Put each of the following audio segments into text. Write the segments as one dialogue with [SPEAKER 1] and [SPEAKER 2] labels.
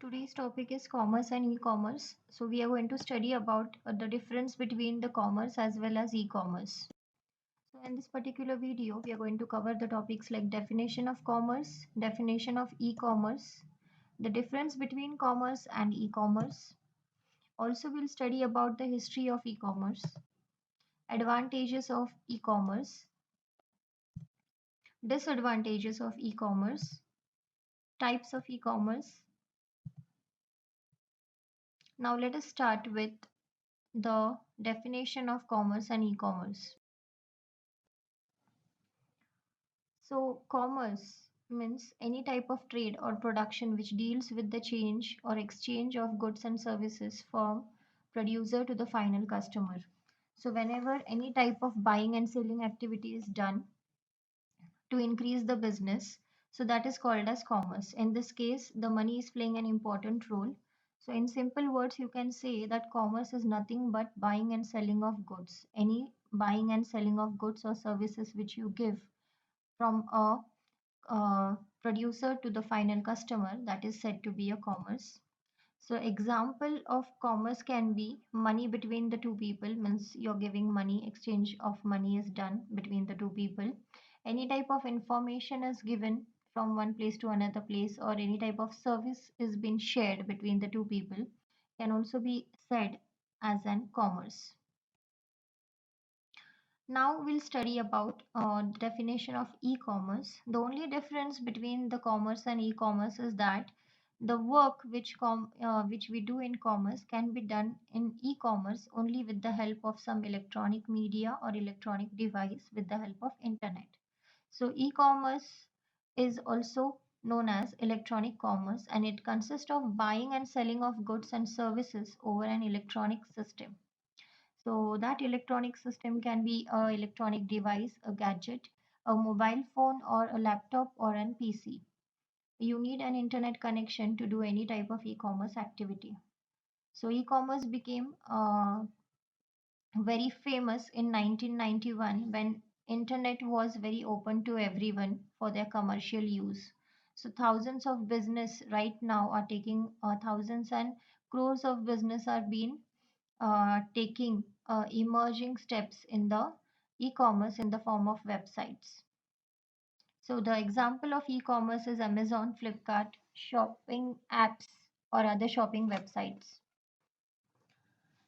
[SPEAKER 1] Today's topic is commerce and e-commerce. So we are going to study about the difference between the commerce as well as e-commerce. So in this particular video, we are going to cover the topics like definition of commerce, definition of e-commerce, the difference between commerce and e-commerce. Also, we'll study about the history of e-commerce, advantages of e-commerce, disadvantages of e-commerce, types of e-commerce. Now let us start with the definition of commerce and e-commerce. So, commerce means any type of trade or production which deals with the change or exchange of goods and services from producer to the final customer. So, whenever any type of buying and selling activity is done to increase the business, so that is called as commerce. In this case, the money is playing an important role. So, in simple words, you can say that commerce is nothing but buying and selling of goods. Any buying and selling of goods or services which you give from a producer to the final customer, that is said to be a commerce. So example of commerce can be money between the two people, means you're giving money, exchange of money is done between the two people. Any type of information is given from one place to another place, or any type of service is being shared between the two people, can also be said as an commerce. Now we'll study about the definition of e-commerce. The only difference between the commerce and e-commerce is that the work which we do in commerce can be done in e-commerce only with the help of some electronic media or electronic device with the help of internet. So e-commerce is also known as electronic commerce, and it consists of buying and selling of goods and services over an electronic system. So that electronic system can be a electronic device, a gadget, a mobile phone or a laptop or an PC. You need an internet connection to do any type of e-commerce activity. So e-commerce became very famous in 1991 when internet was very open to everyone for their commercial use. So thousands of business right now are taking thousands and crores of business are being taking emerging steps in the e-commerce in the form of websites. So the example of e-commerce is Amazon, Flipkart, shopping apps or other shopping websites.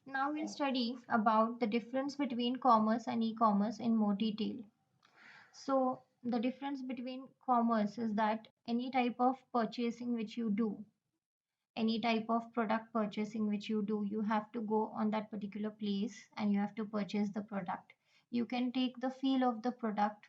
[SPEAKER 1] Now we'll study about the difference between commerce and e-commerce in more detail. So the difference between commerce is that any type of purchasing which you do, any type of product purchasing which you do, you have to go on that particular place and you have to purchase the product. You can take the feel of the product,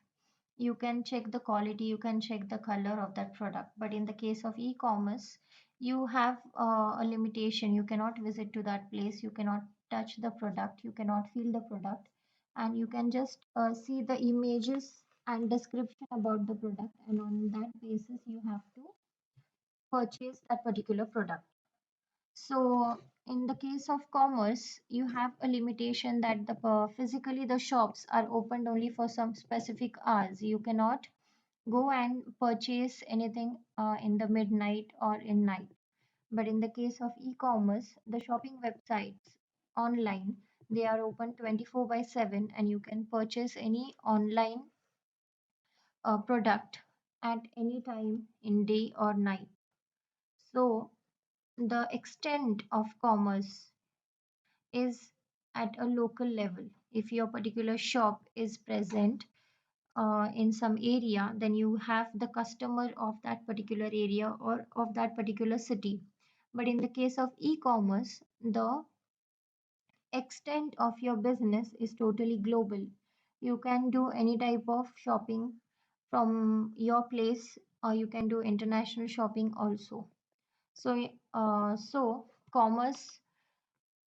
[SPEAKER 1] you can check the quality, you can check the color of that product. But in the case of e-commerce, you have a limitation. You cannot visit to that place, you cannot touch the product, you cannot feel the product, and you can just see the images and description about the product, and on that basis you have to purchase that particular product. So in the case of commerce, you have a limitation that physically the shops are opened only for some specific hours. You cannot go and purchase anything in the midnight or in night. But in the case of e-commerce, the shopping websites online, they are open 24 by 7, and you can purchase any online product at any time in day or night. So the extent of commerce is at a local level. If your particular shop is present in some area, then you have the customer of that particular area or of that particular city. But in the case of e-commerce, the extent of your business is totally global. You can do any type of shopping from your place, or you can do international shopping also. So commerce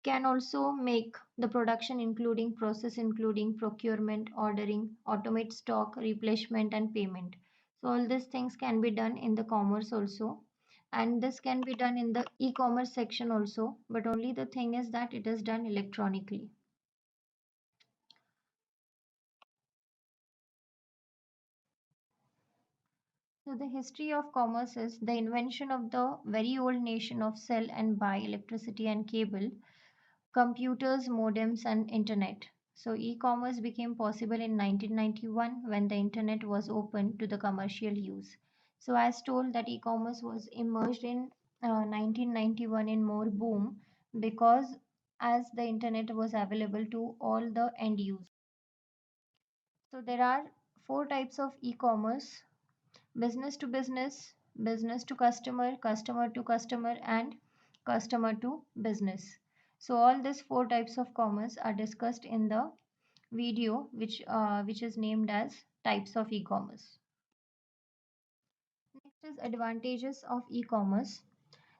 [SPEAKER 1] can also make the production including process including procurement, ordering, automate stock, replacement and payment. So all these things can be done in the commerce also, and this can be done in the e-commerce section also, but only the thing is that it is done electronically. So the history of commerce is the invention of the very old nation of sell and buy electricity and cable, computers, modems, and internet. So e-commerce became possible in 1991 when the internet was open to the commercial use. So as told that e-commerce was emerged in 1991 in more boom because as the internet was available to all the end users. So there are four types of e-commerce: business to business, business to customer, customer to customer, and customer to business. So all these four types of commerce are discussed in the video which is named as types of e-commerce. Next is advantages of e-commerce.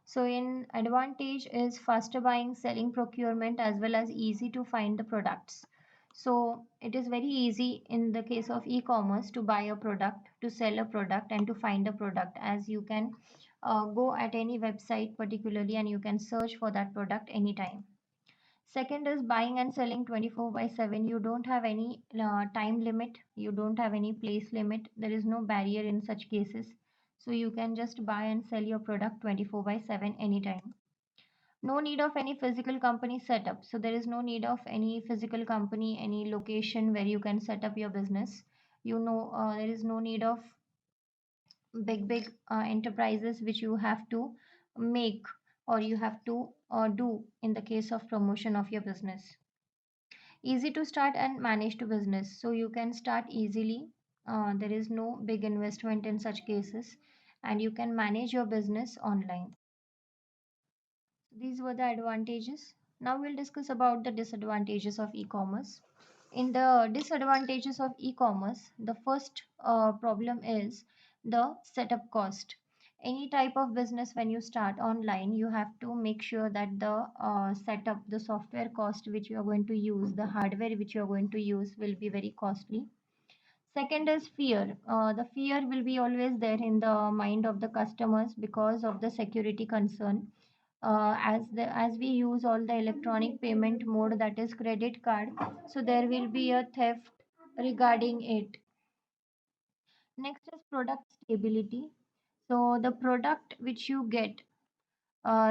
[SPEAKER 1] So in advantage is faster buying, selling, procurement, as well as easy to find the products. So it is very easy in the case of e-commerce to buy a product, to sell a product, and to find a product, as you can go at any website particularly and you can search for that product anytime. Second is buying and selling 24 by 7. You don't have any time limit, you don't have any place limit, there is no barrier in such cases. So you can just buy and sell your product 24 by 7 anytime. No need of any physical company setup. So there is no need of any physical company, any location where you can set up your business. There is no need of big enterprises which you have to make or you have to do in the case of promotion of your business. Easy to start and manage to business, so you can start easily. There is no big investment in such cases and you can manage your business online. These were the advantages. Now we'll discuss about the disadvantages of e-commerce. In the disadvantages of e-commerce, the first problem is the setup cost. Any type of business when you start online, you have to make sure that the setup, the software cost which you are going to use, the hardware which you are going to use will be very costly. Second is fear. The fear will be always there in the mind of the customers because of the security concern. As we use all the electronic payment mode, that is credit card, so there will be a theft regarding it. Next is product stability. So the product which you get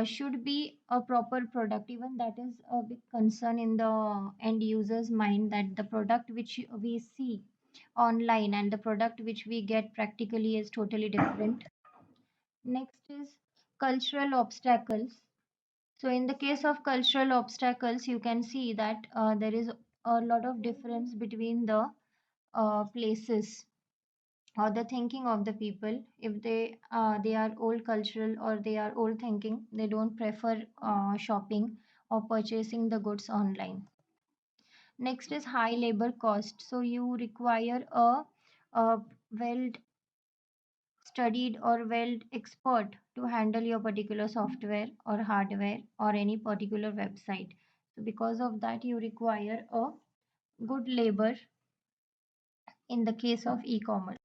[SPEAKER 1] should be a proper product. Even that is a big concern in the end user's mind, that the product which we see online and the product which we get practically is totally different. Next is cultural obstacles. So in the case of cultural obstacles, you can see that there is a lot of difference between the places or the thinking of the people. If they are old cultural or they are old thinking, they don't prefer shopping or purchasing the goods online. Next is high labor cost. So you require a well studied or well expert to handle your particular software or hardware or any particular website. So because of that, you require a good labor in the case of e-commerce.